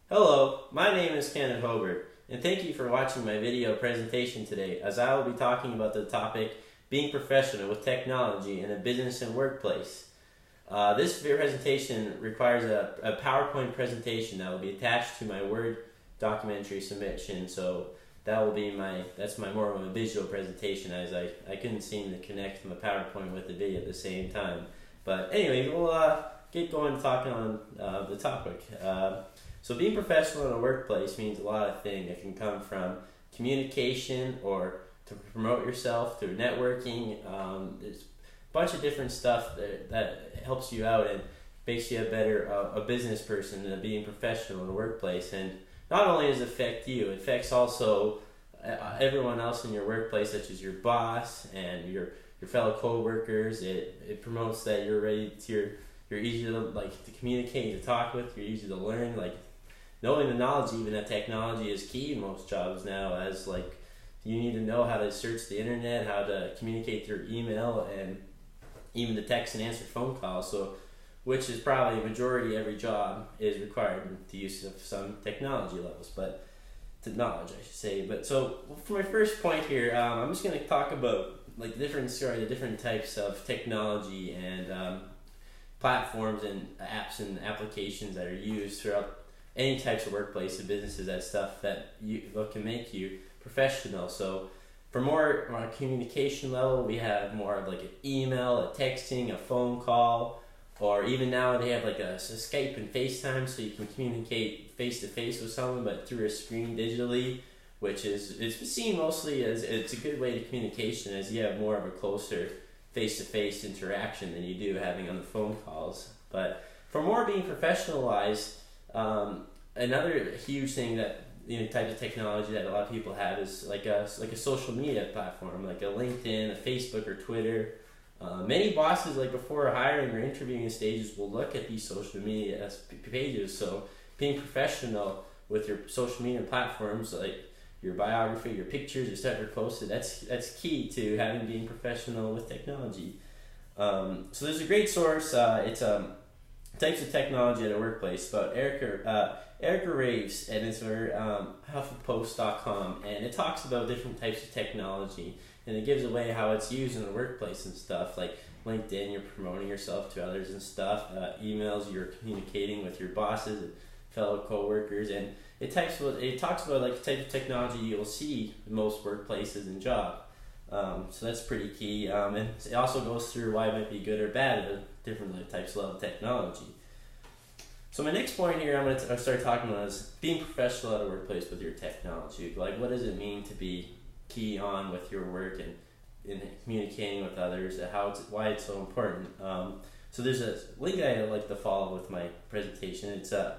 Hello, my name is Kenneth Hobart, and thank you for watching my video presentation today, as I will be talking about the topic being professional with technology in a business and workplace. This presentation requires a PowerPoint presentation that will be attached to my Word documentary submission, so that's my more of a visual presentation, as I couldn't seem to connect my PowerPoint with the video at the same time. But anyway, we'll get going talking on the topic. So being professional in a workplace means a lot of things. It can come from communication or to promote yourself through networking. There's a bunch of different stuff that helps you out and makes you a business person being professional in the workplace. And not only does it affect you, it affects also everyone else in your workplace, such as your boss and your fellow co-workers. It promotes that you're easy to communicate, to talk with. You're easy to learn. Knowing the knowledge, even that technology is key in most jobs now. As you need to know how to search the internet, how to communicate through email, and even to text and answer phone calls. So, which is probably a majority of every job is required the use of some technology levels, but to knowledge, I should say. But so for my first point here, I'm just going to talk about the different types of technology and platforms and apps and applications that are used throughout any types of workplace and businesses, that stuff that can make you professional. So for more on a communication level, we have more of an email, a texting, a phone call, or even now they have a Skype and FaceTime, so you can communicate face to face with someone but through a screen digitally, which it's seen mostly as it's a good way to communication, as you have more of a closer face-to-face interaction than you do having on the phone calls. But for more being professionalized, another huge thing that type of technology that a lot of people have is like a social media platform, like a LinkedIn, a Facebook, or Twitter. Many bosses, before hiring or interviewing stages, will look at these social media pages. So being professional with your social media platforms, like your biography, your pictures, your stuff are posted, that's key to being professional with technology. So there's a great source. It's types of technology at a workplace, about Erica Raves, and it's for HuffPost.com, and it talks about different types of technology, and it gives away how it's used in the workplace and stuff. Like LinkedIn, you're promoting yourself to others and stuff. Emails, you're communicating with your bosses and fellow co-workers, and it talks about the type of technology you'll see in most workplaces and jobs. So that's pretty key, and it also goes through why it might be good or bad at different types of technology. So my next point here I'm going to start talking about is being professional at a workplace with your technology. What does it mean to be key on with your work and in communicating with others, and why it's so important. So there's a link I like to follow with my presentation. It's a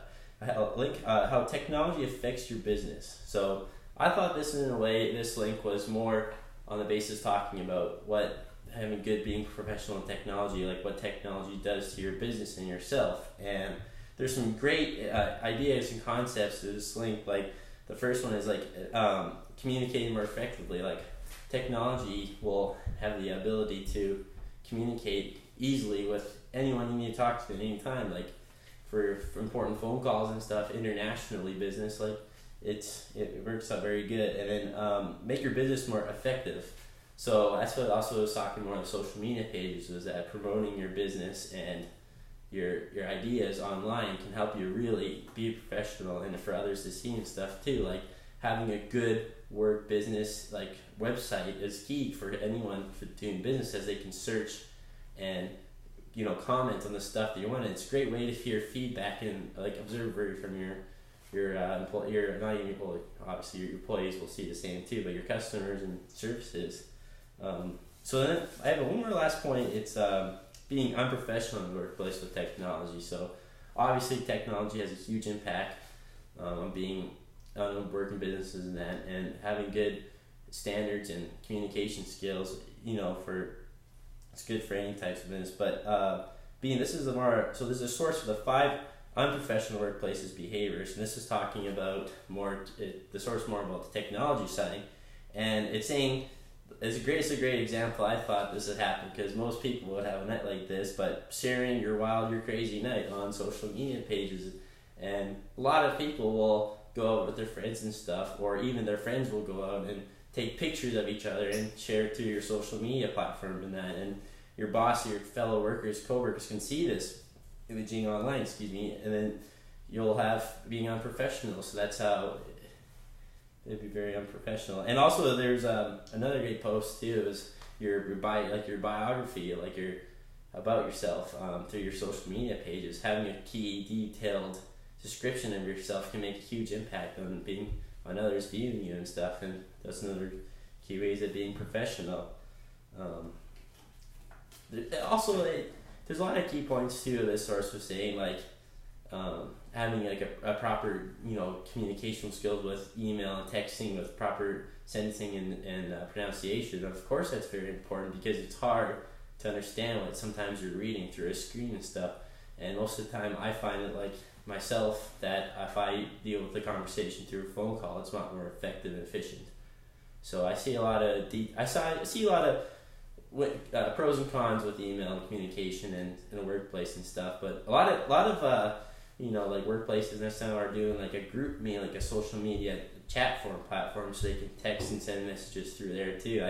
link how technology affects your business. So I thought this link was more on the basis talking about what having good being professional in technology, what technology does to your business and yourself. And there's some great ideas and concepts to this link. The first one is communicating more effectively. Technology will have the ability to communicate easily with anyone you need to talk to at any time. For important phone calls and stuff, internationally business, it works out very good. And then make your business more effective. So that's what also was talking more on social media pages, was that promoting your business and your ideas online can help you really be professional, and for others to see and stuff too. Having a good work business website is key for anyone doing business, as they can search and comment on the stuff that you want. It's a great way to hear feedback and observe from your obviously your employees will see the same too, but your customers and services. So then I have one more last point. It's being unprofessional in the workplace with technology. So obviously technology has a huge impact on working businesses and having good standards and communication skills. It's good for any types of business. But this is there's a source for the 5 unprofessional workplaces behaviors, and this is talking about the source more about the technology side, and it's saying it's a great example. I thought this would happen because most people would have a night like this, but sharing your wild, your crazy night on social media pages And a lot of people will go out with their friends and stuff, or even their friends will go out and take pictures of each other and share it through your social media platform and that. And your boss, your fellow workers, co-workers can see this imaging online, and then you'll have being unprofessional. So that's how it'd be very unprofessional. And also, there's another great post too, is your biography, like your about yourself through your social media pages. Having a key, detailed description of yourself can make a huge impact on others viewing you and stuff. And that's another key ways of being professional. Also, there's a lot of key points too. This source was saying, like having like a proper communication skills with email and texting, with proper sentencing and pronunciation. Of course, that's very important because it's hard to understand what sometimes you're reading through a screen and stuff. And most of the time, I find it like myself that if I deal with the conversation through a phone call, it's a lot more effective and efficient. So I see a lot of pros and cons with email and communication and in the workplace and stuff. But a lot of like workplaces next time are doing like a group me, like a social media chat platform, so they can text and send messages through there too.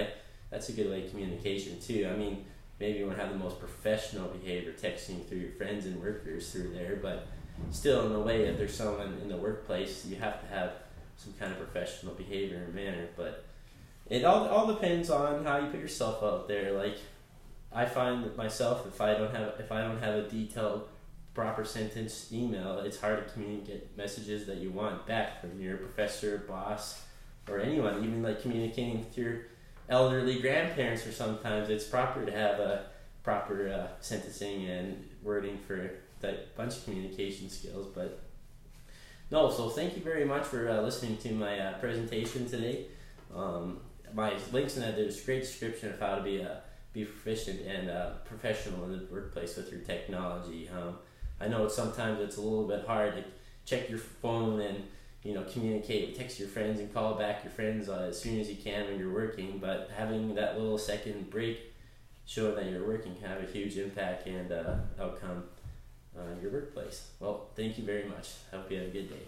That's a good way of communication too. I mean, maybe you won't have the most professional behavior texting through your friends and workers through there, but still, in a way, if there's someone in the workplace, you have to have some kind of professional behavior and manner. But it all depends on how you put yourself out there. Like, I find that myself, if I don't have a detailed, proper sentence email, it's hard to communicate messages that you want back from your professor, boss, or anyone. Even like communicating with your elderly grandparents, or sometimes it's proper to have a proper sentencing and wording for that bunch of communication skills. But no, so thank you very much for listening to my presentation today. My links in that, there's a great description of how to be proficient and professional in the workplace with your technology. I know sometimes it's a little bit hard to check your phone and communicate, text your friends and call back your friends as soon as you can when you're working, but having that little second break showing that you're working can have a huge impact and outcome in your workplace. Well, thank you very much. I hope you have a good day.